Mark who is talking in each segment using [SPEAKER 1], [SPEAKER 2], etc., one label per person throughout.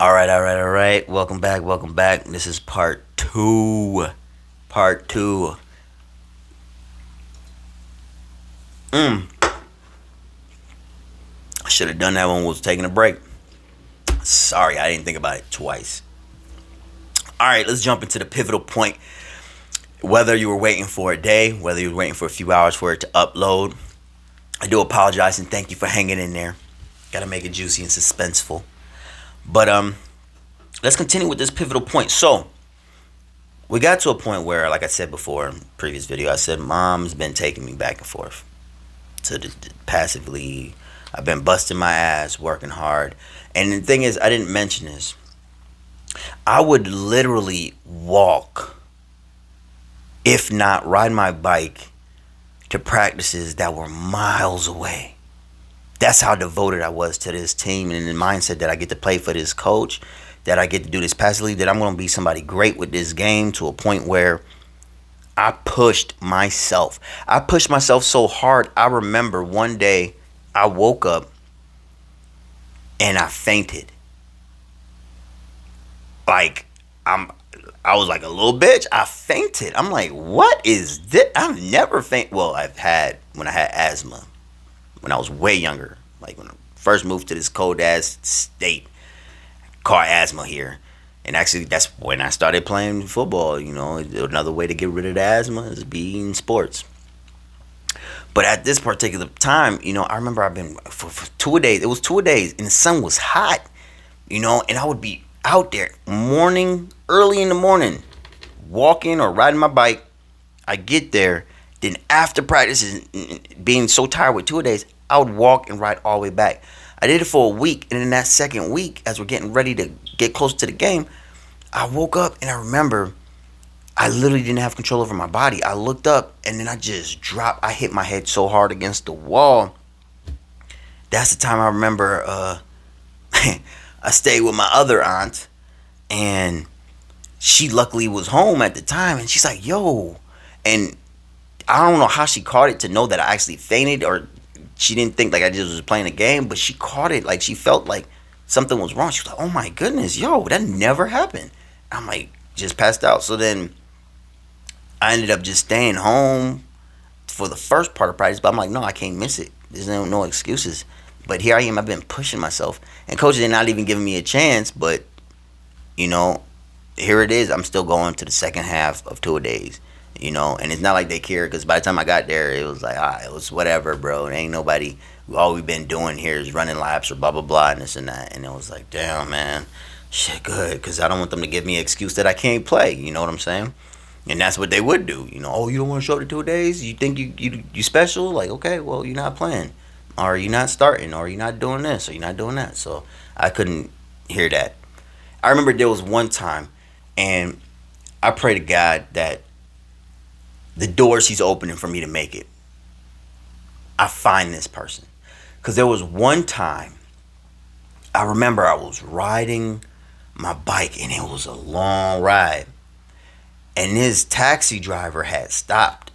[SPEAKER 1] All right. Welcome back. Welcome back. This is part two. Part two. Mm. I should have done that when we was taking a break. Sorry, I didn't think about it twice. All right, let's jump into the pivotal point. Whether you were waiting for a day, whether you were waiting for a few hours for it to upload, I do apologize and thank you for hanging in there. Got to make it juicy and suspenseful. But let's continue with this pivotal point. So, we got to a point where, like I said before in the previous video, I said mom's been taking me back and forth to the passively. I've been busting my ass, working hard. And the thing is, I didn't mention this. I would literally walk, if not ride my bike, to practices that were miles away. That's how devoted I was to this team and the mindset that I get to play for this coach, that I get to do this passively, that I'm going to be somebody great with this game to a point where I pushed myself. I pushed myself so hard. I remember one day I woke up and I fainted. Like I was like a little bitch. I fainted. I'm like, what is this? I've never fainted. Well, I've had when I had asthma when I was way younger. Like when I first moved to this cold ass state, caught asthma here. And actually, that's when I started playing football. You know, another way to get rid of the asthma is being sports. But at this particular time, I remember I've been for 2 days. It was 2 days, and the sun was hot. And I would be out there early in the morning, walking or riding my bike. I get there, then after practice and being so tired with 2 days, I would walk and ride all the way back. I did it for a week, and in that second week, as we're getting ready to get close to the game, I woke up and I remember I literally didn't have control over my body. I looked up and then I just dropped. I hit my head so hard against the wall. That's the time I remember I stayed with my other aunt, and she luckily was home at the time, and she's like, yo. And I don't know how she caught it to know that I actually fainted, or she didn't think like I just was playing a game, but she caught it. Like she felt like something was wrong. She was like, oh my goodness, yo, that never happened. I'm like, just passed out. So then I ended up just staying home for the first part of practice, but I'm like, no, I can't miss it. There's no excuses. But here I am. I've been pushing myself, and coach is not even giving me a chance. But here it is. I'm still going to the second half of 2 days. And it's not like they care, because by the time I got there, it was like, it was whatever, bro. It ain't nobody. All we've been doing here is running laps or blah blah blah and this and that. And it was like, damn, man, shit, good, because I don't want them to give me an excuse that I can't play. You know what I'm saying? And that's what they would do. Oh, you don't want to show up to 2 days? You think you special? Like, okay, well, you're not playing, or you're not starting, or you're not doing this, or you're not doing that. So I couldn't hear that. I remember there was one time, and I pray to God that the doors He's opening for me to make it, I find this person. Because there was one time, I remember I was riding my bike, and it was a long ride. And this taxi driver had stopped,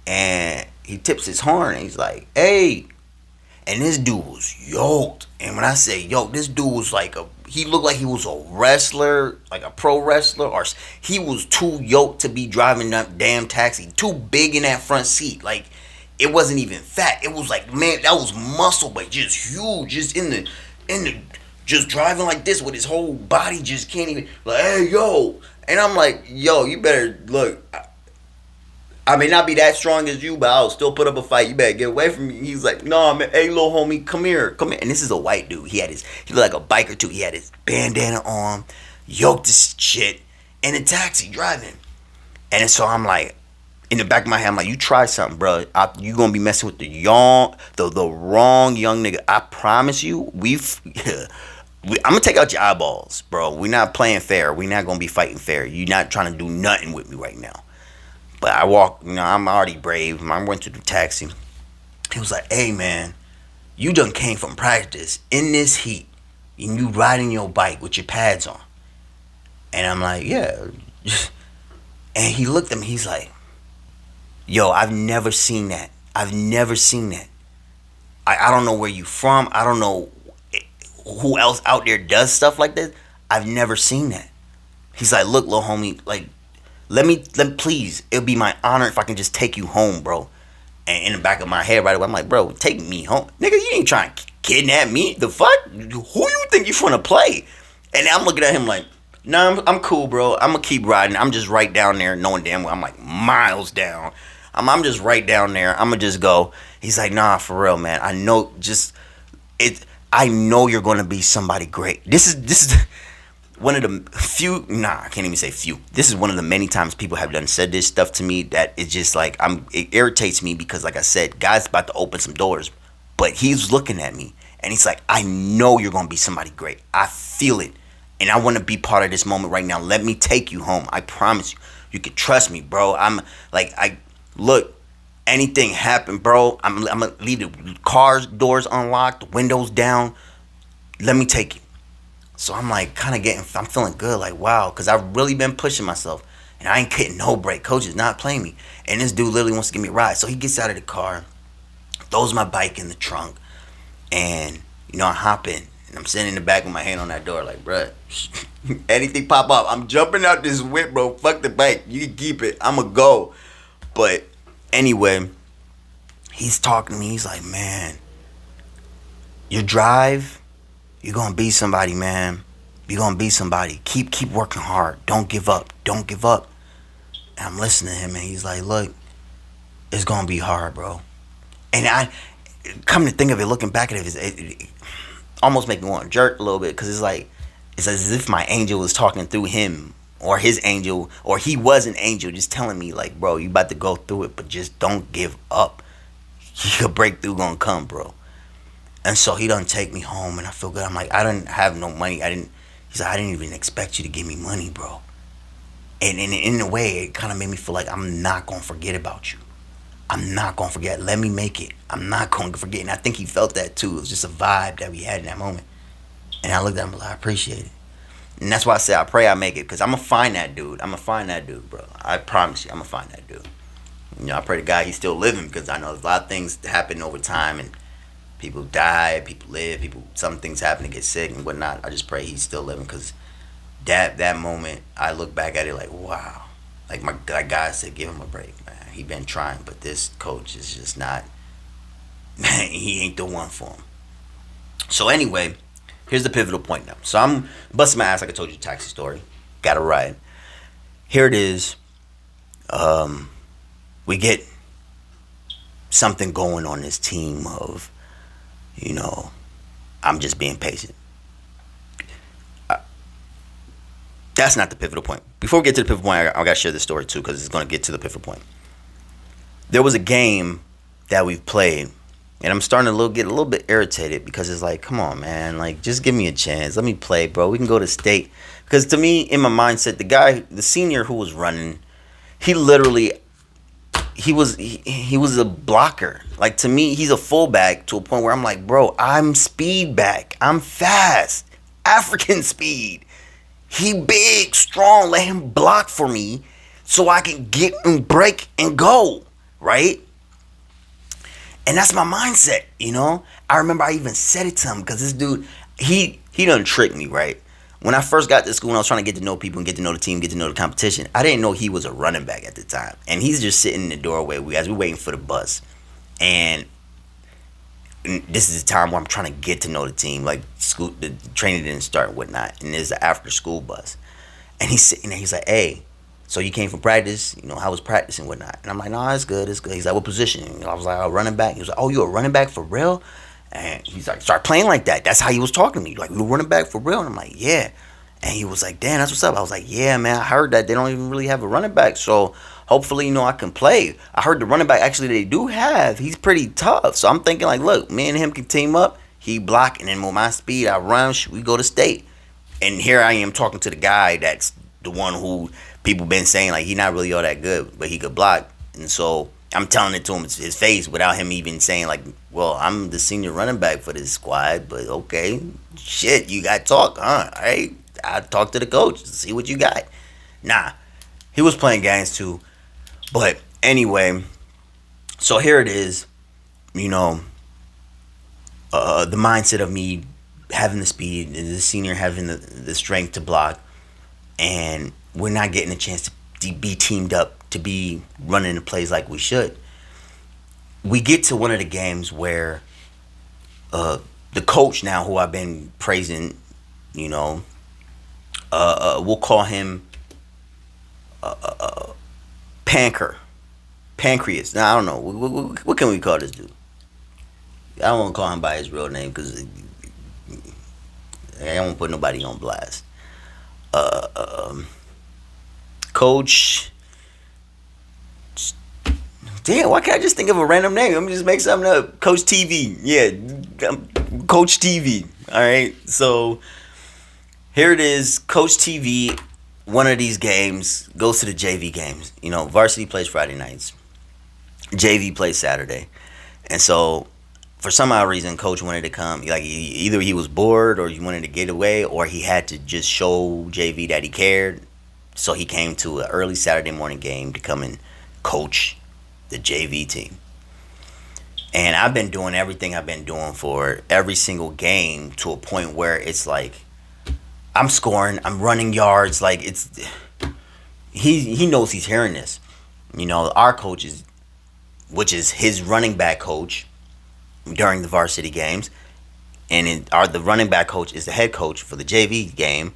[SPEAKER 1] and he tips his horn, and he's like, hey. And this dude was yoked. And when I say yoked, this dude was like he looked like he was a wrestler, like a pro wrestler, or he was too yoked to be driving that damn taxi. Too big in that front seat. Like, it wasn't even fat. It was like, man, that was muscle, but just huge, just in the just driving like this with his whole body just can't even, like, hey, yo. And I'm like, yo, you better look. I may not be that strong as you, but I'll still put up a fight. You better get away from me. He's like, no, man, hey, little homie, come here. And this is a white dude. He looked like a biker too. He had his bandana on, yoked this shit, in a taxi driving. And so I'm like, in the back of my head, I'm like, you try something, bro. You gonna be messing with the wrong young nigga. I promise you, I'm gonna take out your eyeballs, bro. We're not playing fair. We're not gonna be fighting fair. You're not trying to do nothing with me right now. But I walked, I'm already brave. I went to the taxi. He was like, hey, man, you done came from practice in this heat, and you riding your bike with your pads on. And I'm like, yeah. And he looked at me. He's like, yo, I've never seen that. I don't know where you from. I don't know who else out there does stuff like this. I've never seen that. He's like, look, little homie, like, please, it'll be my honor if I can just take you home, bro. And in the back of my head right away, I'm like, bro, take me home. Nigga, you ain't trying to kidnap me. The fuck? Who you think you trying to play? And I'm looking at him like, nah, I'm cool, bro. I'm going to keep riding. I'm just right down there, knowing damn well I'm like miles down. I'm just right down there. I'm going to just go. He's like, nah, for real, man. I know I know you're going to be somebody great. This is one of the few, I can't even say few. This is one of the many times people have done said this stuff to me that it's just like, it irritates me because, like I said, God's about to open some doors, but he's looking at me and he's like, I know you're going to be somebody great. I feel it. And I want to be part of this moment right now. Let me take you home. I promise you. You can trust me, bro. Look, anything happen, bro. I'm going to leave the car's doors unlocked, the windows down. Let me take you. So I'm like I'm feeling good, like wow, because I've really been pushing myself and I ain't getting no break. Coach is not playing me. And this dude literally wants to give me a ride. So he gets out of the car, throws my bike in the trunk, and I hop in. And I'm sitting in the back with my hand on that door, like, bruh, anything pop up, I'm jumping out this whip, bro. Fuck the bike. You can keep it. I'ma go. But anyway, he's talking to me. He's like, man, your drive, you're gonna be somebody, man. You're gonna be somebody. Keep working hard. Don't give up. Don't give up. And I'm listening to him, and he's like, look, it's gonna be hard, bro. And I come to think of it, looking back at it almost make me want to jerk a little bit, because it's as if my angel was talking through him, or his angel, or he was an angel just telling me, like, bro, you about to go through it, but just don't give up. Your breakthrough gonna come, bro. And so he done take me home, and I feel good. I'm like, I didn't have no money. He's like, I didn't even expect you to give me money, bro. And in a way, it kind of made me feel like I'm not gonna forget about you. I'm not gonna forget. Let me make it. I'm not gonna forget. And I think he felt that too. It was just a vibe that we had in that moment. And I looked at him like, I appreciate it. And that's why I say I pray I make it, because I'm gonna find that dude. I'm gonna find that dude, bro. I promise you, I'm gonna find that dude. I pray to God he's still living, because I know there's a lot of things happen over time, and people die, people live, some things happen to get sick and whatnot. I just pray he's still living, because that moment, I look back at it like, wow. Like God said, give him a break, man. He been trying, but this coach is just not, man, he ain't the one for him. So anyway, here's the pivotal point now. So I'm busting my ass, like I told you, taxi story. Got a ride. Here it is. We get something going on this team of, I'm just being patient. That's not the pivotal point. Before we get to the pivotal point, I got to share this story too, because it's going to get to the pivotal point. There was a game that we've played, and I'm starting to get a little bit irritated, because it's like, come on, man, like, just give me a chance. Let me play, bro. We can go to state. Because to me, in my mindset, the senior who was running, he literally, he was a blocker. Like, to me, he's a fullback to a point where I'm like, bro, I'm speed back. I'm fast. African speed. He big, strong. Let him block for me so I can get and break and go, right? And that's my mindset, I remember I even said it to him, because this dude, he done tricked me, right? When I first got to school and I was trying to get to know people and get to know the team, get to know the competition, I didn't know he was a running back at the time. And he's just sitting in the doorway as we're waiting for the bus. And this is the time where I'm trying to get to know the team. Like, school, the training didn't start and whatnot. And there's the after school bus. And he's sitting there, he's like, hey, so you came from practice, how was practice and whatnot? And I'm like, no, it's good, it's good. He's like, what position? And I was like, oh, running back. He was like, oh, you a running back for real? And he's like, start playing like that. That's how he was talking to me. Like, you running back for real? And I'm like, yeah. And he was like, damn, that's what's up. I was like, yeah, man, I heard that they don't even really have a running back. So hopefully, I can play. I heard the running back actually they do have. He's pretty tough. So I'm thinking like, look, me and him can team up. He block, and then with my speed, I run. We go to state. And here I am talking to the guy that's the one who people been saying like he not really all that good, but he could block. And so I'm telling it to him his face without him even saying like, well, I'm the senior running back for this squad, but okay, shit, you got to talk, huh? All right, I talk to the coach, see what you got. Nah, he was playing games too. But anyway, so here it is, the mindset of me having the speed, the senior having the strength to block, and we're not getting a chance to be teamed up, to be running the plays like we should. We get to one of the games where the coach now, who I've been praising, you know, we'll call him Panker, Pancreas. Now I don't know what can we call this dude. I don't want to call him by his real name because I don't want to put nobody on blast. Coach. Damn, why can't I just think of a random name? Let me just make something up. Coach TV. Yeah, Coach TV. All right. So here it is. Coach TV, one of these games, goes to the JV games. You know, varsity plays Friday nights. JV plays Saturday. And so for some odd reason, coach wanted to come. Like, either he was bored or he wanted to get away or he had to just show JV that he cared. So he came to an early Saturday morning game to come and coach the JV team. And I've been doing everything I've been doing for every single game to a point where it's like I'm scoring, I'm running yards. Like, it's he knows he's hearing this. You know, our coach is, which is his running back coach during the varsity games, and the running back coach is the head coach for the JV game.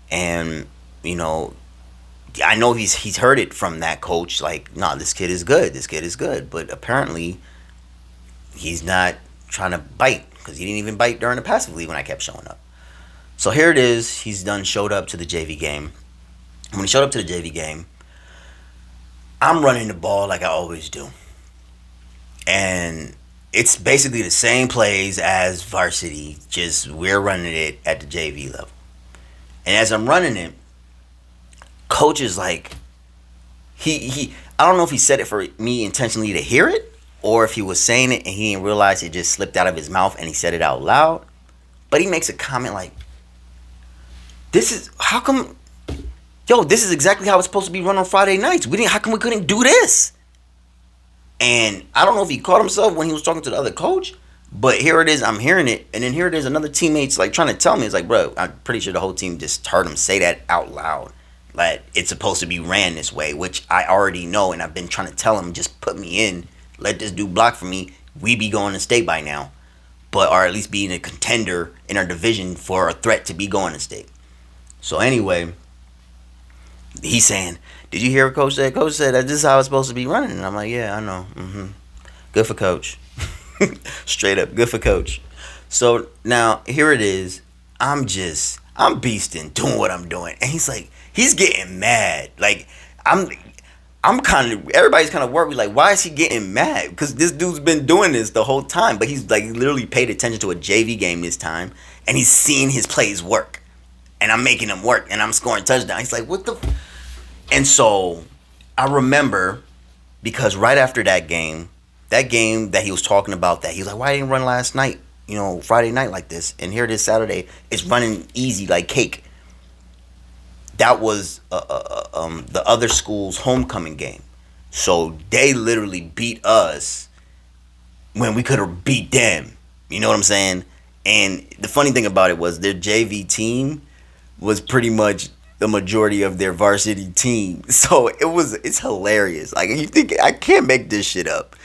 [SPEAKER 1] And you know, I know he's heard it from that coach, like, nah, this kid is good, but apparently he's not trying to bite, because he didn't even bite during the passive league when I kept showing up. So here it is, he's showed up to the JV game. When he showed up to the JV game, I'm running the ball like I always do, and it's basically the same plays as varsity, just we're running it at the JV level. And as I'm running it, coach is like, he I don't know if he said it for me intentionally to hear it, or if he was saying it and he didn't realize it just slipped out of his mouth and he said it out loud. But he makes a comment like, this is exactly how it's supposed to be run on Friday nights. How come we couldn't do this? And I don't know if he caught himself when he was talking to the other coach, but here it is, I'm hearing it, and then here it is, another teammate's like trying to tell me. It's like, bro, I'm pretty sure the whole team just heard him say that out loud. Like, it's supposed to be ran this way, which I already know, and I've been trying to tell him, just put me in, let this dude block for me. We be going to state by now, or at least being a contender in our division for a threat to be going to state. So anyway, he's saying, did you hear what coach said? Coach said that this is how it's supposed to be running. And I'm like, yeah, I know. Good for coach. Straight up, good for coach. So now here it is. I'm beasting, doing what I'm doing. And he's getting mad. Like, everybody's kind of worried. Like, why is he getting mad? Because this dude's been doing this the whole time. But he's like literally paid attention to a JV game this time. And he's seeing his plays work. And I'm making them work. And I'm scoring touchdowns. He's like, what the... And so I remember, because right after that game that he was talking about, that he was like, why didn't run last night, Friday night like this? And here it is Saturday. It's running easy like cake. That was the other school's homecoming game. So they literally beat us when we could have beat them. You know what I'm saying? And the funny thing about it was their JV team was pretty much the majority of their varsity team. So it's hilarious. Like, you think I can't make this shit up.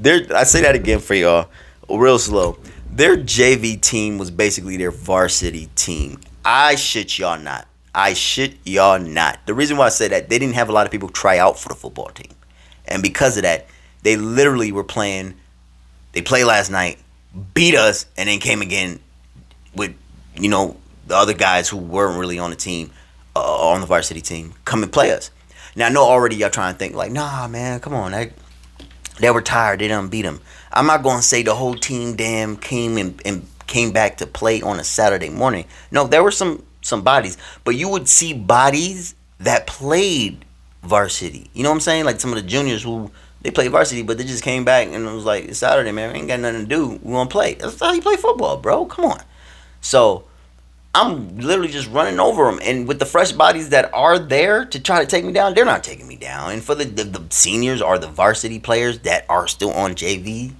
[SPEAKER 1] I say that again for y'all, real slow. Their JV team was basically their varsity team. I shit y'all not. The reason why I say that, they didn't have a lot of people try out for the football team. And because of that, they literally were playing. They played last night, beat us, and then came again with, the other guys who weren't really on the team, on the varsity team, come and play us. Now, I know already y'all trying to think, like, nah, man, come on. They were tired. They done beat them. I'm not going to say the whole team came back to play on a Saturday morning. No, there were some bodies. But you would see bodies that played varsity. You know what I'm saying? Like some of the juniors who, they played varsity, but they just came back and it was like, it's Saturday, man. We ain't got nothing to do. We want to play. That's how you play football, bro. Come on. So I'm literally just running over them. And with the fresh bodies that are there to try to take me down, they're not taking me down. And for the seniors or the varsity players that are still on JV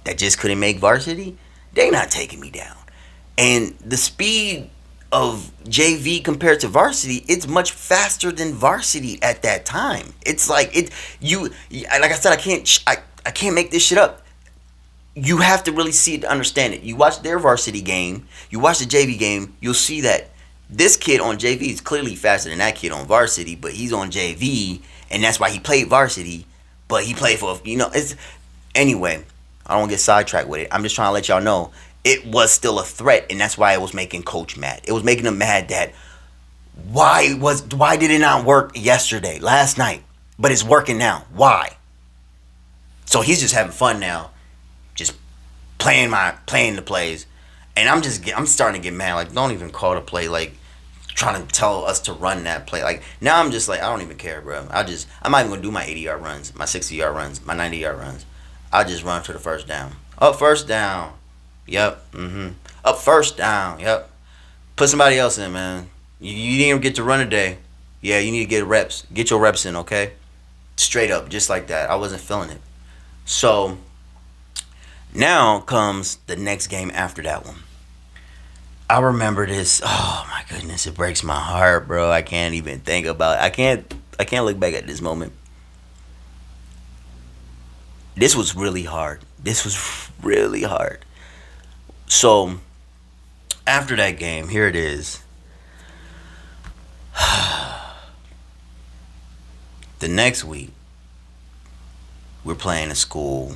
[SPEAKER 1] that just couldn't make varsity, they not taking me down. And the speed of JV compared to varsity, it's much faster than varsity at that time. It's like it you like I said, I can't make this shit up. You have to really see it to understand it. You watch their varsity game, you watch the JV game, you'll see that this kid on JV is clearly faster than that kid on varsity, but he's on JV, and that's why he played varsity, but he played for, it's anyway. I don't get sidetracked with it. I'm just trying to let y'all know it was still a threat, and that's why it was making Coach mad. It was making him mad that why did it not work yesterday, last night, but it's working now? Why? So he's just having fun now, just playing the plays, and I'm starting to get mad. Like, don't even call the play. Like, trying to tell us to run that play. Like, now I'm just like, I don't even care, bro. I'm not even gonna do my 80-yard runs, my 60-yard runs, my 90-yard runs. I'll just run for the first down. Up first down. Yep. Up first down. Yep. Put somebody else in, man. You didn't even get to run today. Yeah, you need to get reps. Get your reps in, okay? Straight up, just like that. I wasn't feeling it. So now comes the next game after that one. I remember this. Oh my goodness, it breaks my heart, bro. I can't even think about it. I can't look back at this moment. This was really hard. This was really hard. So after that game, here it is. The next week, we're playing a school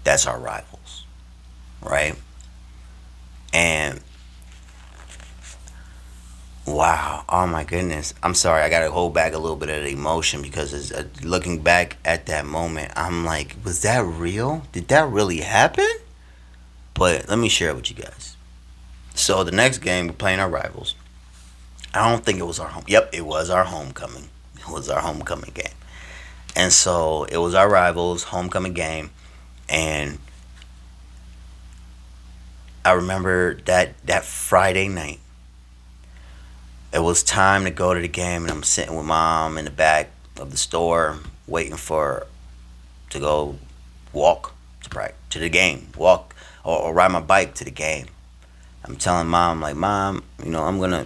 [SPEAKER 1] that's our rivals, right? And wow, oh my goodness. I'm sorry, I gotta hold back a little bit of the emotion because looking back at that moment, I'm like, was that real? Did that really happen? But let me share it with you guys. So the next game, we're playing our rivals. I don't think it was our home. Yep, it was our homecoming. It was our homecoming game. And so it was our rivals' homecoming game. And I remember that Friday night, it was time to go to the game, and I'm sitting with mom in the back of the store waiting to go walk to the game, walk or ride my bike to the game. I'm telling mom, like, Mom, I'm gonna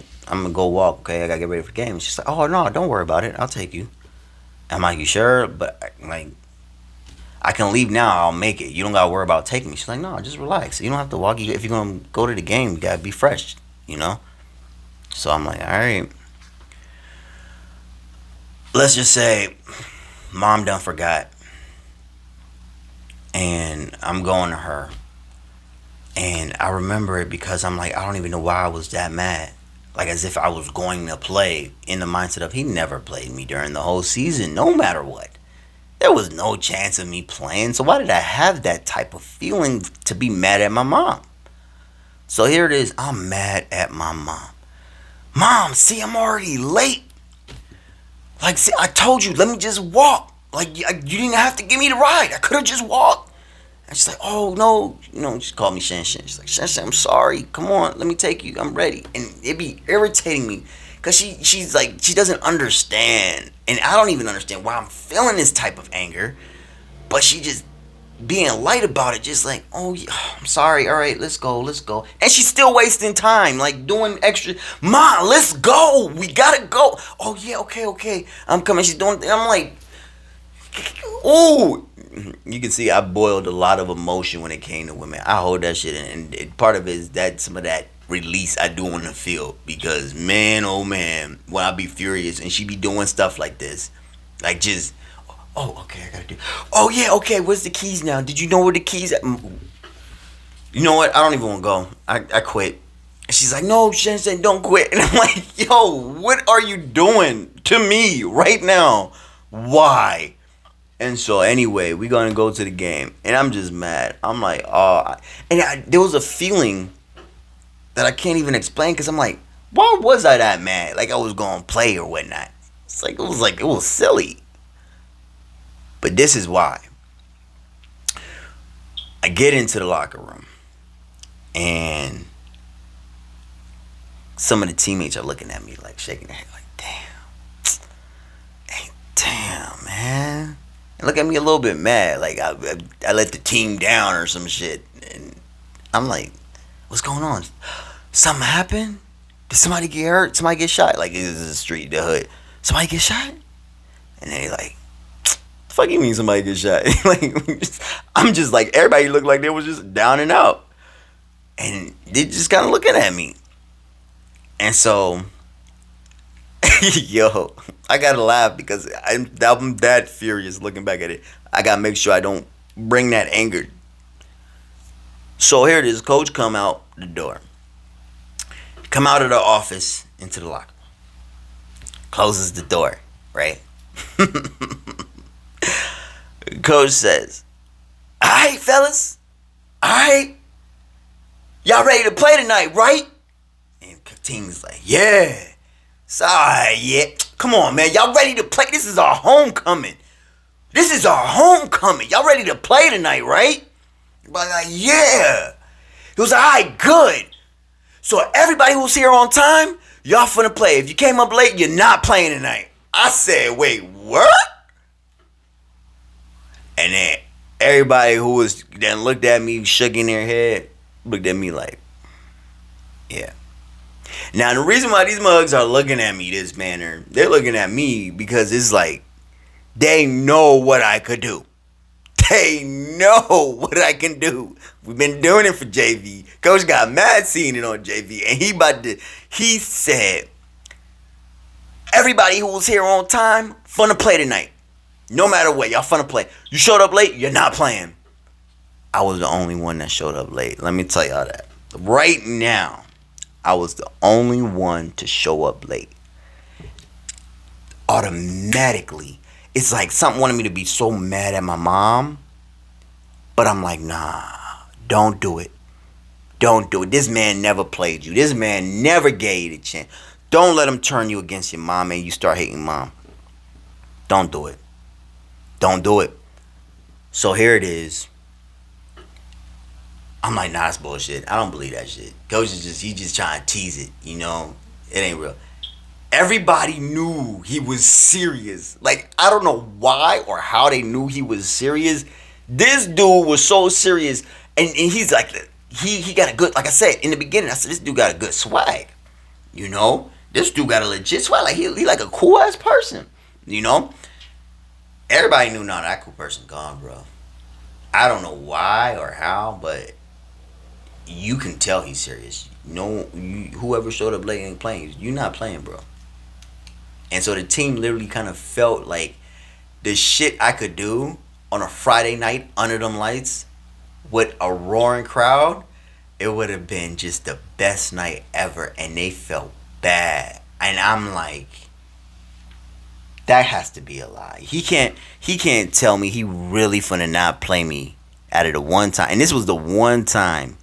[SPEAKER 1] go walk, okay? I gotta get ready for the game. She's like, oh no, don't worry about it. I'll take you. I'm like, you sure? But like, I can leave now. I'll make it. You don't gotta worry about taking me. She's like, no, just relax. You don't have to walk. If you're gonna go to the game, you gotta be fresh, So I'm like, all right. Let's just say mom done forgot. And I'm going to her. And I remember it because I'm like, I don't even know why I was that mad. Like, as if I was going to play, in the mindset of he never played me during the whole season, no matter what. There was no chance of me playing. So why did I have that type of feeling to be mad at my mom? So here it is. I'm mad at my mom. Mom, see, I'm already late. Like, see, I told you, let me just walk. Like, you didn't have to give me the ride. I could have just walked. And she's like, oh, no. She called me Shan Shan. She's like, Shan Shan, I'm sorry. Come on, let me take you. I'm ready. And it'd be irritating me because she's like, she doesn't understand. And I don't even understand why I'm feeling this type of anger. But she just being light about it, just like, oh, yeah, I'm sorry. All right, let's go. And she's still wasting time, like doing extra. Ma, let's go. We gotta go. Oh, yeah, okay. I'm coming. She's doing, I'm like, ooh. You can see I boiled a lot of emotion when it came to women. I hold that shit in, and part of it is that some of that release I do on the field because, man, oh man, when I be furious and she be doing stuff like this, like just, oh, okay, I gotta do, oh yeah, okay, where's the keys now? Did you know where the keys at? You know what? I don't even want to go. I quit. And she's like, no, Shen, don't quit. And I'm like, yo, what are you doing to me right now? Why? And so anyway, we're going to go to the game. And I'm just mad. I'm like, oh. There was a feeling that I can't even explain because I'm like, why was I that mad? Like I was going to play or whatnot. It was silly. But this is why. I get into the locker room. And some of the teammates are looking at me like shaking their head like, damn, man. Look at me a little bit mad, like I let the team down or some shit, and I'm like, what's going on? Something happened? Did somebody get hurt? Somebody get shot? Like, this is the street, the hood. Somebody get shot? And then they like, the fuck you mean somebody get shot? Like, I'm just like, everybody looked like they was just down and out. And they just kind of looking at me. And so, yo, I gotta laugh because I'm that furious looking back at it. I gotta make sure I don't bring that anger. So here it is, coach come out the door. Come out of the office into the locker. Closes the door, right? Coach says, all right, fellas. All right. Y'all ready to play tonight, right? And team's like, yeah. Sorry, yeah. Come on, man. Y'all ready to play? This is our homecoming. Y'all ready to play tonight, right? Like, yeah. He was like, all right, good. So everybody who's here on time, y'all finna play. If you came up late, you're not playing tonight. I said, wait, what? And then everybody who was then looked at me, shook in their head, looked at me like, yeah. Now, the reason why these mugs are looking at me this manner, they're looking at me because it's like, they know what I could do. They know what I can do. We've been doing it for JV. Coach got mad seeing it on JV. And he said, everybody who was here on time, finna play tonight. No matter what, y'all finna play. You showed up late, you're not playing. I was the only one that showed up late. Let me tell y'all that. Right now, I was the only one to show up late. Automatically, it's like something wanted me to be so mad at my mom. But I'm like, nah, don't do it. Don't do it. This man never played you. This man never gave you the chance. Don't let him turn you against your mom and you start hating mom. Don't do it. Don't do it. So here it is. I'm like, nah, it's bullshit. I don't believe that shit. Coach is he just trying to tease it, you know? It ain't real. Everybody knew he was serious. Like, I don't know why or how they knew he was serious. This dude was so serious. And he's like, he got a good, like I said, in the beginning, I said, this dude got a good swag. You know? This dude got a legit swag. Like, he like a cool-ass person. You know? Everybody knew, nah, that cool person gone, bro. I don't know why or how, but you can tell he's serious. Whoever showed up late ain't playing. You're not playing, bro. And so the team literally kind of felt like the shit I could do on a Friday night under them lights with a roaring crowd, it would have been just the best night ever. And they felt bad. And I'm like, that has to be a lie. He can't tell me he really finna not play me out of the one time. And this was the one time,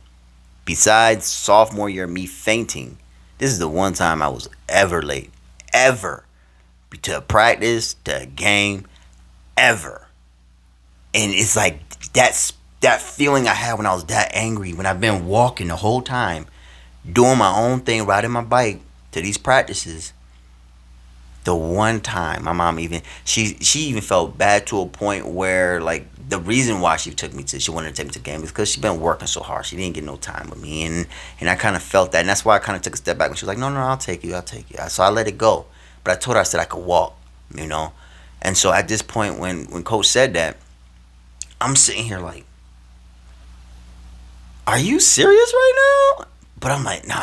[SPEAKER 1] besides sophomore year me fainting, this is the one time I was ever late. Ever. To a practice, to a game, ever. And it's like that feeling I had when I was that angry, when I've been walking the whole time, doing my own thing, riding my bike to these practices. The one time my mom she even felt bad to a point where, like, the reason why she wanted to take me to the game is because she'd been working so hard. She didn't get no time with me, and I kind of felt that, and that's why I kind of took a step back. And she was like, no, I'll take you. So I let it go. But I told her, I said I could walk, you know. And so at this point, when Coach said that, I'm sitting here like, are you serious right now? But I'm like, no.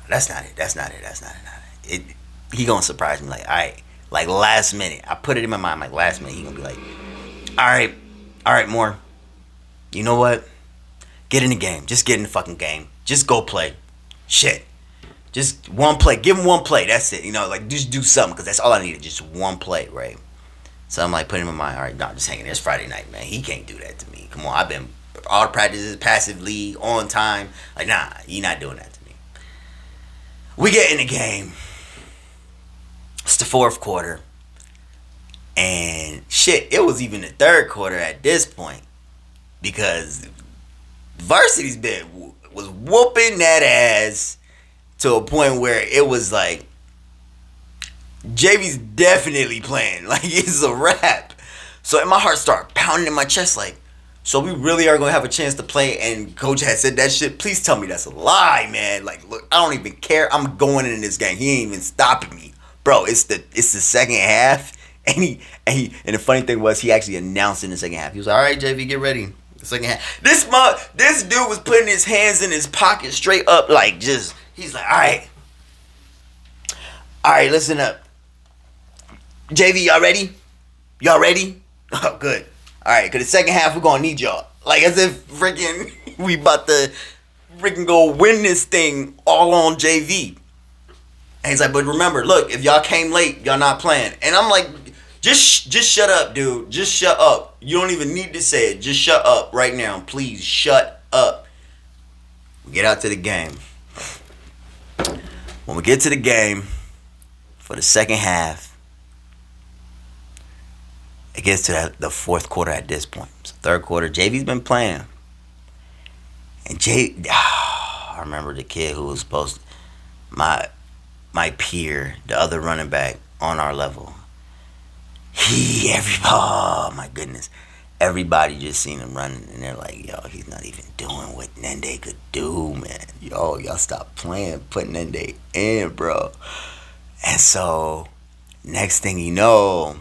[SPEAKER 1] That's not it. He gonna surprise me, like, all right, like last minute. I put it in my mind, like last minute, he gonna be like, all right, Moore, you know what? Get in the game. Just get in the fucking game. Just go play. Shit. Just one play. Give him one play. That's it. You know, like, just do something, because that's all I needed. Just one play, right? So I'm like, putting in my mind, all right, no, just hanging. It's Friday night, man. He can't do that to me. Come on, I've been all the practices, passively, on time. Like, nah, you're not doing that to me. We get in the game. It's the fourth quarter. And shit, it was even the third quarter at this point. Because varsity's been was whooping that ass to a point where it was like, JV's definitely playing. Like, it's a wrap. So in my heart started pounding in my chest like, So we really are gonna have a chance to play. And coach had said that shit. Please tell me that's a lie, man. Like, look, I don't even care. I'm going in this game. He ain't even stopping me, bro. It's the second half, and the funny thing was he actually announced in the second half. He was like, all right, JV, get ready. The second half. This dude was putting his hands in his pocket straight up, like just. He's like, all right, listen up. JV, y'all ready? Y'all ready? Oh, good. All right, because the second half, we're going to need y'all. Like, as if freaking we about to freaking go win this thing all on JV. And he's like, but remember, look, if y'all came late, y'all not playing. And I'm like, just shut up, dude. Just shut up. You don't even need to say it. Just shut up right now. Please, shut up. We get out to the game. When we get to the game, for the second half, it gets to the fourth quarter at this point. So third quarter, JV's been playing. And I remember the kid who was supposed to, my peer, the other running back on our level. Oh my goodness. Everybody just seen him running and they're like, yo, he's not even doing what Nenday could do, man. Yo, y'all stop playing, put Nenday in, bro. And so, next thing you know,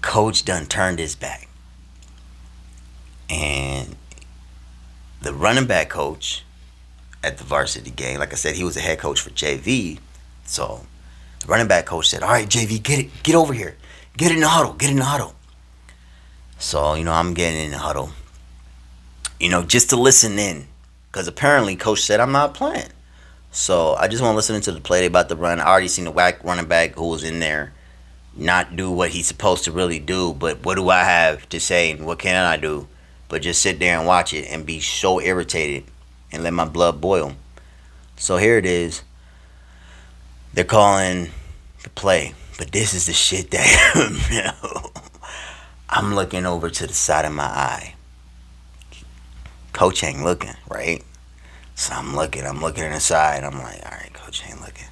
[SPEAKER 1] coach done turned his back. And the running back coach at the varsity game, like I said, he was the head coach for JV. So, the running back coach said, all right, JV, get over here. Get in the huddle. So, I'm getting in the huddle, just to listen in. Because apparently coach said I'm not playing. So, I just want to listen to the play they about to run. I already seen the whack running back who was in there not do what he's supposed to really do. But what do I have to say and what can I do? But just sit there and watch it and be so irritated and let my blood boil. So, here it is. They're calling the play. But this is the shit that I'm looking over to the side of my eye. Coach ain't looking, right? So I'm looking in the side. I'm like, all right, coach ain't looking.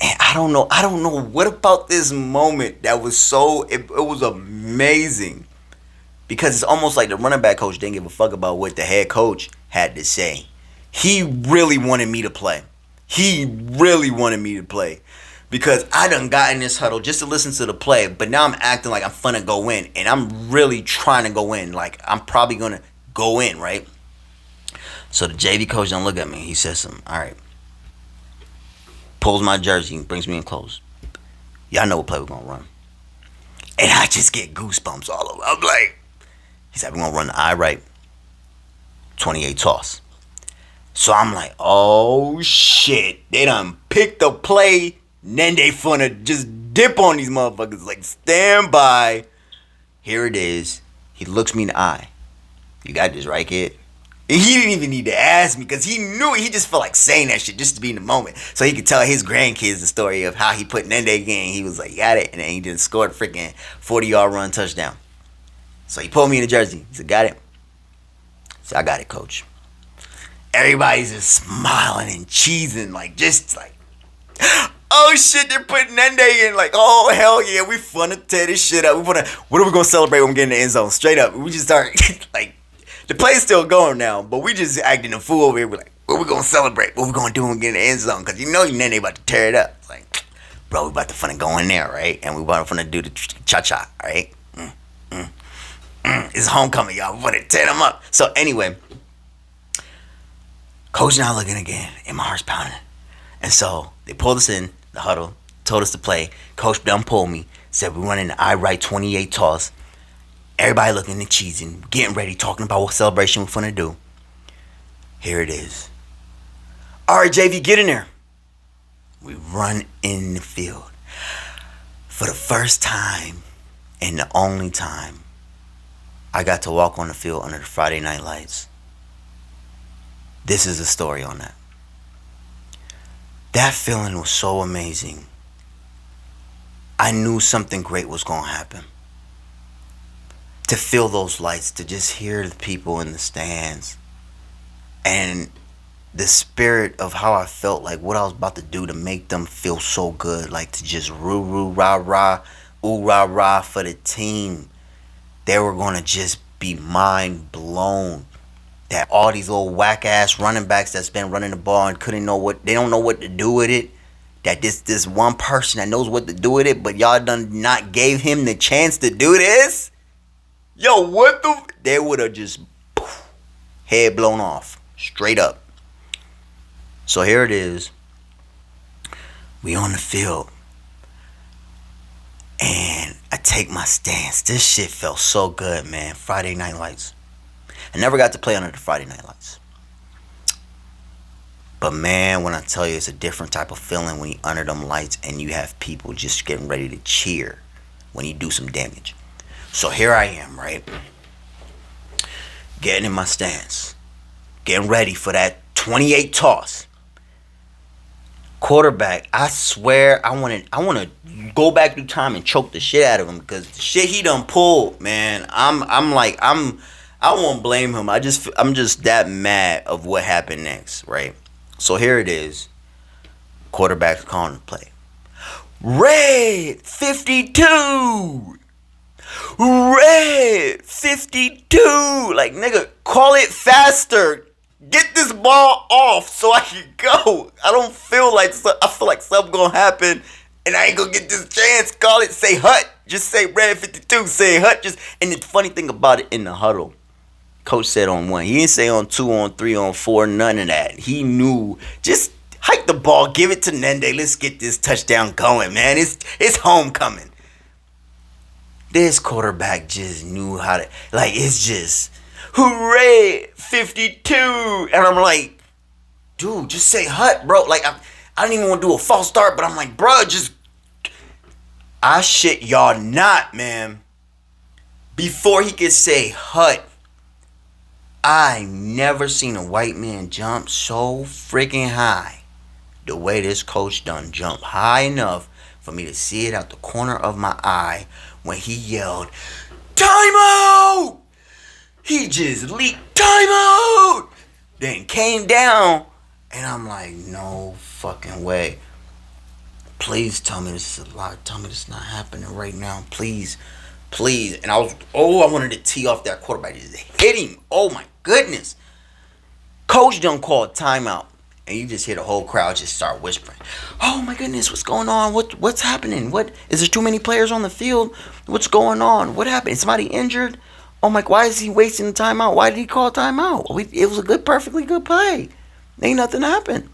[SPEAKER 1] And I don't know what about this moment that was it was amazing. Because it's almost like the running back coach didn't give a fuck about what the head coach had to say. He really wanted me to play. Because I done got in this huddle just to listen to the play, but now I'm acting like I'm finna go in, and I'm really trying to go in. Like, I'm probably gonna go in, right? So the JV coach don't look at me. He says something. All right. Pulls my jersey and brings me in close. Y'all know what play we're gonna run. And I just get goosebumps all over. I'm like, he said, we're gonna run the I right 28 toss. So I'm like, oh shit. They done picked the play. Nenday finna just dip on these motherfuckers. Like, stand by. Here it is. He looks me in the eye. You got this, right, kid? And he didn't even need to ask me because he knew it. He just felt like saying that shit just to be in the moment. So he could tell his grandkids the story of how he put Nenday in. He was like, you got it. And then he just scored a freaking 40-yard run touchdown. So he pulled me in the jersey. He said, got it? I said, I got it, coach. Everybody's just smiling and cheesing, like, just like, oh shit, they're putting Nenday in. Like, oh hell yeah, we finna tear this shit up. What are we gonna celebrate when we get in the end zone? Straight up, we just start like, the play's still going now, but we just acting a fool over here. We're like, what we gonna celebrate? What we gonna do when we get in the end zone? Cause Nenday about to tear it up. It's like, bro, we about to finna go in there, right? And we about to finna do the cha-cha, right? It's homecoming, y'all. We finna tear them up. So anyway, coach now looking again, and my heart's pounding. And so they pulled us in the huddle, told us to play. Coach done pulled me, said we're running the I right 28 toss. Everybody looking and cheesing, getting ready, talking about what celebration we're finna do. Here it is. All right, JV, get in there. We run in the field. For the first time and the only time, I got to walk on the field under the Friday night lights. This is the story on that. That feeling was so amazing. I knew something great was going to happen. To feel those lights, to just hear the people in the stands, and the spirit of how I felt, like what I was about to do to make them feel so good, like to just roo rah rah, ooh rah rah for the team. they were going to just be mind blown that all these little whack ass running backs that's been running the ball and they don't know what to do with it. That this one person that knows what to do with it, but y'all done not gave him the chance to do this. Yo, what the? They would have just head blown off straight up. So here it is. We on the field. And I take my stance. This shit felt so good, man. Friday Night Lights. I never got to play under the Friday Night Lights. But man, when I tell you, it's a different type of feeling when you under them lights and you have people just getting ready to cheer when you do some damage. So here I am, right? Getting in my stance. Getting ready for that 28 toss. Quarterback, I swear I want to go back through time and choke the shit out of him because the shit he done pulled, man. I won't blame him. I'm just that mad of what happened next, right? So here it is. Quarterback's calling the play. Red 52. Red 52. Like, nigga, call it faster. Get this ball off so I can go. I feel like something gonna happen and I ain't gonna get this chance. Call it, say hut. Just say red 52. Say hut. And the funny thing about it, in the huddle, coach said on 1. He didn't say on 2, on 3, on 4, none of that. He knew, just hike the ball, give it to Nenday. Let's get this touchdown going, man. It's homecoming. This quarterback just knew how to, like, it's just, hooray, 52. And I'm like, dude, just say hut, bro. Like, I don't even want to do a false start, but I'm like, bro, I shit y'all not, man. Before he could say hut, I never seen a white man jump so freaking high. The way this coach done jumped high enough for me to see it out the corner of my eye when he yelled, timeout! He just leaped, timeout! Then came down, and I'm like, no fucking way. Please tell me this is a lie. Tell me this is not happening right now. Please. Please. And I wanted to tee off that quarterback. Just hit him. Oh my goodness. Coach done called timeout. And you just hear the whole crowd just start whispering. Oh my goodness, what's going on? What's happening? What is there too many players on the field? What's going on? What happened? Is somebody injured? Oh my, why is he wasting the timeout? Why did he call timeout? It was a perfectly good play. Ain't nothing happened.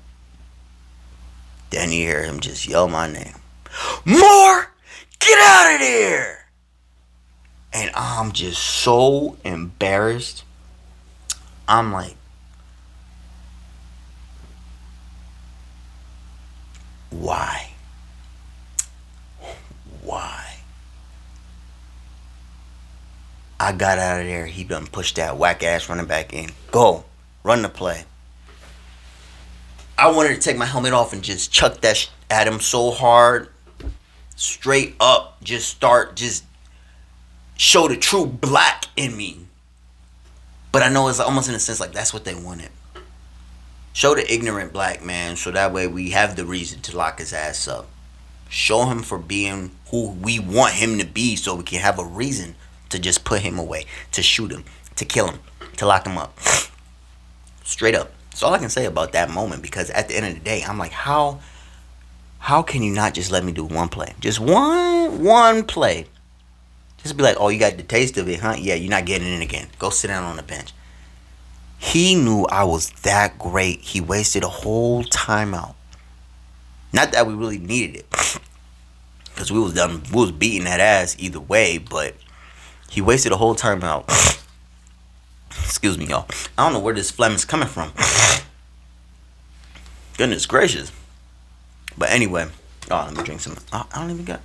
[SPEAKER 1] Then you hear him just yell my name. More! Get out of there! And I'm just so embarrassed. I'm like, why? Why? I got out of there. He done pushed that whack ass running back in. Go. Run the play. I wanted to take my helmet off and just chuck that at him so hard. Straight up. Just show the true black in me. But I know it's almost in a sense like that's what they wanted. Show the ignorant black man so that way we have the reason to lock his ass up. Show him for being who we want him to be so we can have a reason to just put him away, to shoot him, to kill him, to lock him up. Straight up. That's all I can say about that moment, because at the end of the day, I'm like, how can you not just let me do one play? Just one play. Just be like, oh, you got the taste of it, huh? Yeah, you're not getting in again. Go sit down on the bench. He knew I was that great. He wasted a whole timeout. Not that we really needed it, because we was beating that ass either way, but he wasted a whole timeout. Excuse me, y'all. I don't know where this phlegm is coming from. Goodness gracious. But anyway, let me drink some. I don't even got.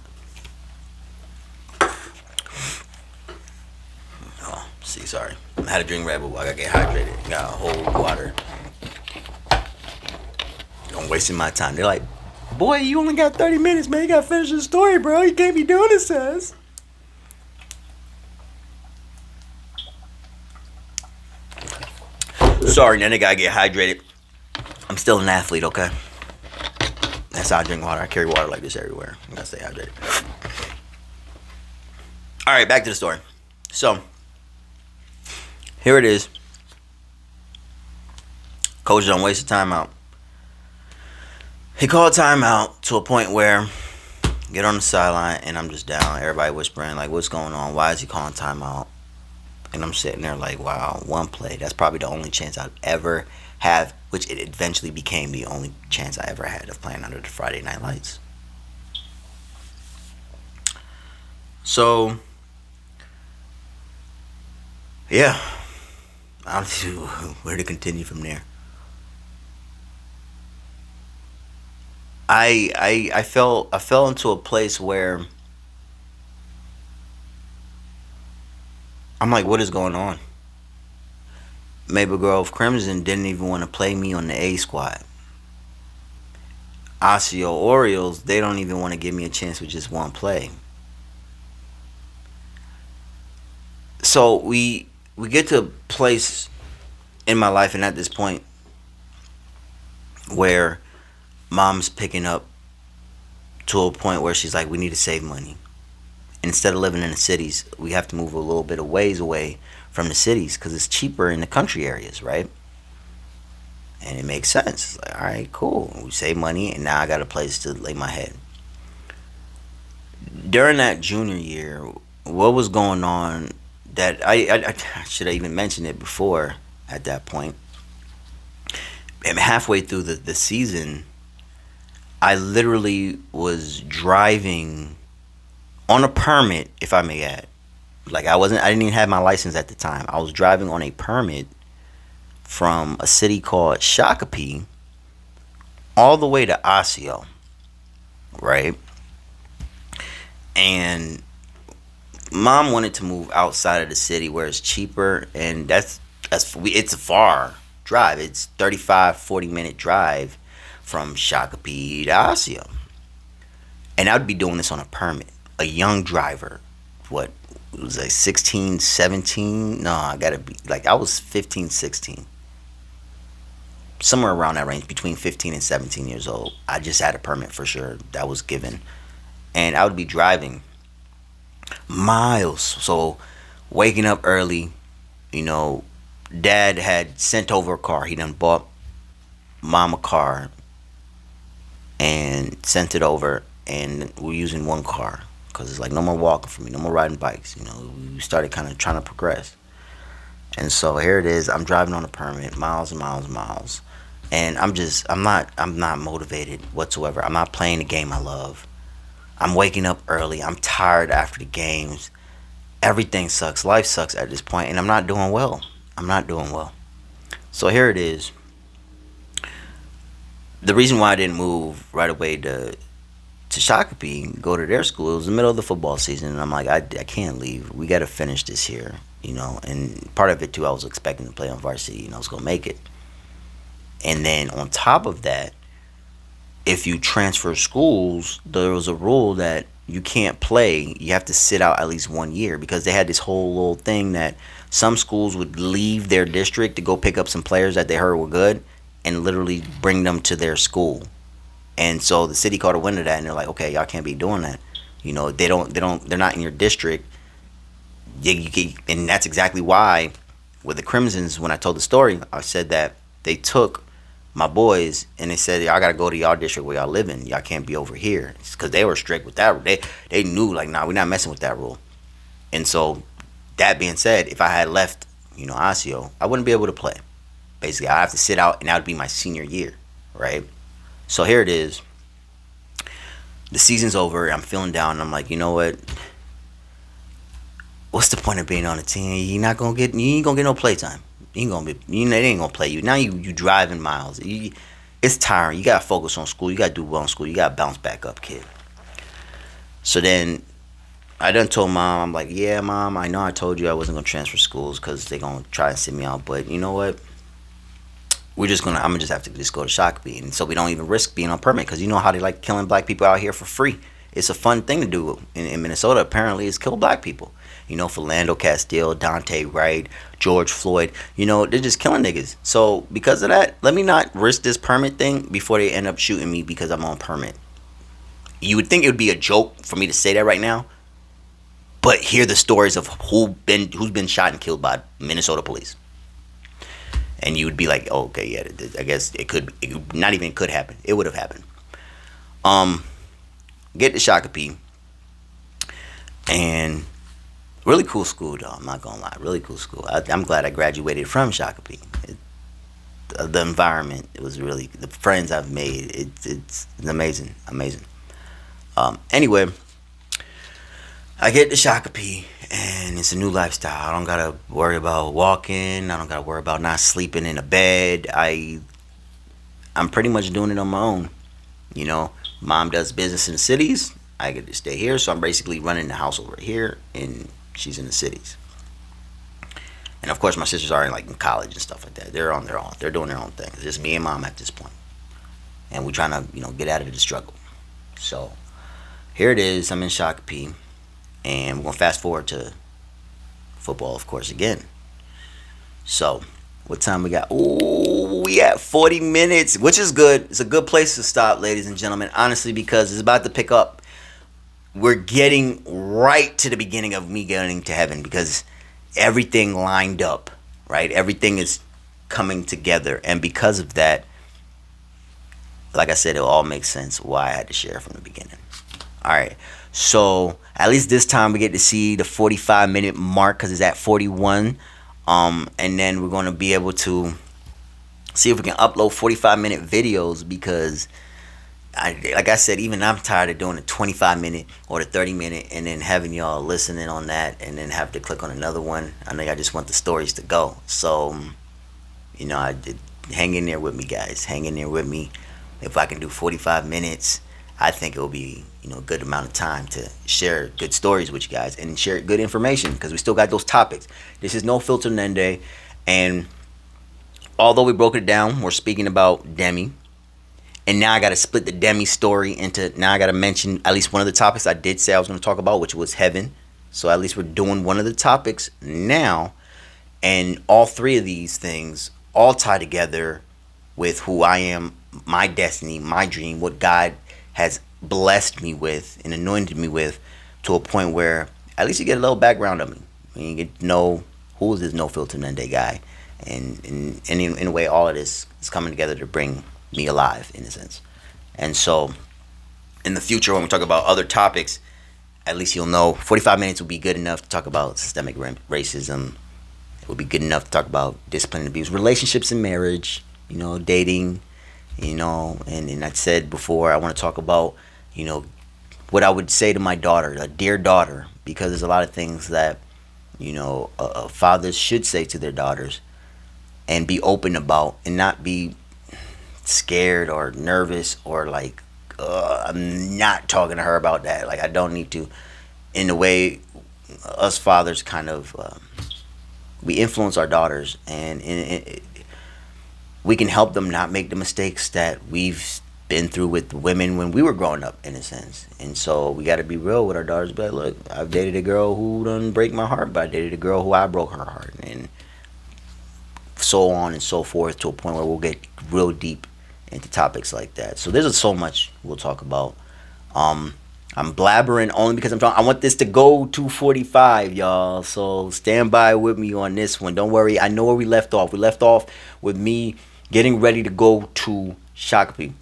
[SPEAKER 1] See, sorry. I had to drink Red Bull. I gotta get hydrated. Got a whole water. I'm wasting my time. They're like, boy, you only got 30 minutes, man. You gotta finish the story, bro. You can't be doing this to us. Sorry, then I gotta get hydrated. I'm still an athlete, okay? That's how I drink water. I carry water like this everywhere. I gotta stay hydrated. Alright, back to the story. So here it is. Coach don't waste a timeout. He called timeout to a point where get on the sideline and I'm just down. Everybody whispering like, "What's going on? Why is he calling timeout?" And I'm sitting there like, "Wow, one play. That's probably the only chance I'd ever have." Which it eventually became the only chance I ever had of playing under the Friday Night Lights. So yeah, I don't know where to continue from there. I fell into a place where I'm like, what is going on? Maple Grove Crimson didn't even want to play me on the A squad. Osseo Orioles, they don't even want to give me a chance with just one play. So we get to a place in my life and at this point where mom's picking up to a point where she's like, we need to save money. Instead of living in the cities, we have to move a little bit of ways away from the cities because it's cheaper in the country areas, right? And it makes sense. It's like, all right, cool. We save money, and now I got a place to lay my head. During that junior year, what was going on that I should have even mentioned it before at that point. And halfway through the season, I literally was driving on a permit, if I may add. Like I didn't even have my license at the time. I was driving on a permit from a city called Shakopee all the way to Osseo, right? And mom wanted to move outside of the city where it's cheaper, and it's a far drive. It's 35-40 minute drive from Shakopee to Osseo. And I'd be doing this on a permit. A young driver, what, it was like 16, 17? No, I gotta be, like, I was 15, 16. Somewhere around that range, between 15 and 17 years old. I just had a permit for sure. That was given. And I would be driving miles. So, waking up early, you know, dad had sent over a car. He done bought mom a car and sent it over, and we're using one car because it's like no more walking for me, no more riding bikes. You know, we started kind of trying to progress, and so here it is. I'm driving on a permit, miles and miles and miles, and I'm not motivated whatsoever. I'm not playing the game I love. I'm waking up early. I'm tired after the games. Everything sucks. Life sucks at this point, and I'm not doing well. I'm not doing well. So here it is. The reason why I didn't move right away to Shakopee, go to their school. It was the middle of the football season, and I'm like, I can't leave. We got to finish this here, you know. And part of it too, I was expecting to play on varsity, and I was gonna make it. And then on top of that, if you transfer schools, there was a rule that you can't play. You have to sit out at least 1 year because they had this whole little thing that some schools would leave their district to go pick up some players that they heard were good and literally bring them to their school. And so the city caught a wind of that, and they're like, okay, y'all can't be doing that. You know, they're not in your district. And that's exactly why with the Crimsons, when I told the story, I said that they took my boys and they said, y'all got to go to y'all district where y'all live in. Y'all can't be over here. Because they were strict with that. They knew, like, nah, we're not messing with that rule. And so, that being said, if I had left, you know, Osseo, I wouldn't be able to play. Basically, I have to sit out, and that would be my senior year, right? So here it is. The season's over. I'm feeling down. And I'm like, you know what? What's the point of being on the team? You ain't gonna get no playtime. They ain't gonna play you. Now you driving miles. It's tiring. You gotta focus on school. You gotta do well in school. You gotta bounce back up, kid. So then I done told mom, I'm like, yeah, mom, I know I told you I wasn't gonna transfer schools because they gonna try and send me out, but you know what? I'm gonna just have to just go to Shakopee, and so we don't even risk being on permit because you know how they like killing black people out here for free. It's a fun thing to do in Minnesota. Apparently, is kill black people. You know, Philando Castile, Dante Wright, George Floyd. You know, they're just killing niggas. So because of that, let me not risk this permit thing before they end up shooting me because I'm on permit. You would think it would be a joke for me to say that right now, but hear the stories of who's been shot and killed by Minnesota police. And you would be like, oh, okay, yeah, I guess it not even could happen. It would have happened. Get to Shakopee, and really cool school, though. I'm not gonna lie, really cool school. I'm glad I graduated from Shakopee. The environment, it was really, the friends I've made. It's amazing, amazing. Anyway, I get to Shakopee, and it's a new lifestyle. I don't gotta worry about walking. I don't gotta worry about not sleeping in a bed. I'm pretty much doing it on my own. You know, mom does business in the cities. I get to stay here, so I'm basically running the house over here, and she's in the cities. And of course, my sisters are in college and stuff like that. They're on their own. They're doing their own thing. It's just me and mom at this point, and we're trying to get out of the struggle. So here it is. I'm in Shakopee, and we're gonna fast forward to football, of course, again. So what time we got? Ooh, we at 40 minutes, which is good. It's a good place to stop, ladies and gentlemen, honestly, because it's about to pick up. We're getting right to the beginning of me getting to heaven, because everything lined up, right? Everything is coming together. And because of that, like I said, it all makes sense why I had to share from the beginning. All right. So at least this time we get to see the 45-minute mark, because it's at 41. And then we're going to be able to see if we can upload 45-minute videos, because like I said, even I'm tired of doing the 25-minute or the 30-minute and then having y'all listening on that and then have to click on another one. I know y'all just want the stories to go. So, hang in there with me, guys. Hang in there with me. If I can do 45 minutes, I think it will be, a good amount of time to share good stories with you guys and share good information, because we still got those topics. This is NoFilterNenday, and although we broke it down, we're speaking about Demi. And now I got to split the Demi story into, now I got to mention at least one of the topics I did say I was going to talk about, which was heaven. So at least we're doing one of the topics now. And all three of these things all tie together with who I am, my destiny, my dream, what God has blessed me with and anointed me with, to a point where at least you get a little background of me. You get to know who is this NoFilterNenday guy. And in a way, all of this is coming together to bring me alive, in a sense. And so in the future, when we talk about other topics, at least you'll know 45 minutes will be good enough to talk about systemic racism. It will be good enough to talk about discipline and abuse, relationships and marriage, dating, and I said before, I want to talk about, what I would say to my daughter, a dear daughter, because there's a lot of things that, fathers should say to their daughters and be open about, and not be scared or nervous or I'm not talking to her about that. I don't need to. In the way us fathers kind of we influence our daughters, and we can help them not make the mistakes that we've been through with women when we were growing up, in a sense. And so we got to be real with our daughters. But look, I've dated a girl who done break my heart, but I dated a girl who I broke her heart, and so on and so forth, to a point where we'll get real deep into topics like that. So there's so much we'll talk about. I'm blabbering only because I want this to go to 45, y'all. So stand by with me on this one. Don't worry. I know where we left off. We left off with me getting ready to go to Shakopee,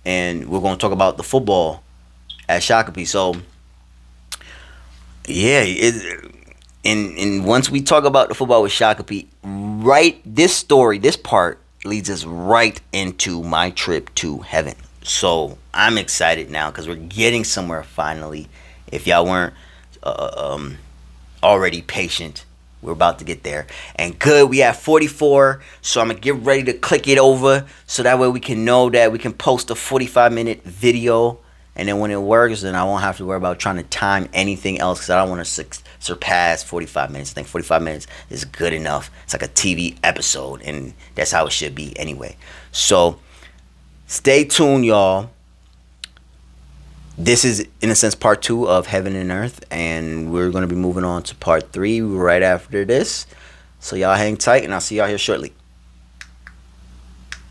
[SPEAKER 1] and we're going to talk about the football at Shakopee. So yeah, and once we talk about the football with Shakopee, right, this part leads us right into my trip to heaven. So I'm excited now, because we're getting somewhere finally. If y'all weren't already patient, we're about to get there. And good, we have 44, so I'm going to get ready to click it over, so that way we can know that we can post a 45-minute video. And then when it works, then I won't have to worry about trying to time anything else, because I don't want to surpass 45 minutes. I think 45 minutes is good enough. It's like a TV episode, and that's how it should be anyway. So stay tuned, y'all. This is, in a sense, part 2 of Heaven and Earth, and we're going to be moving on to part 3 right after this. So y'all hang tight, and I'll see y'all here shortly.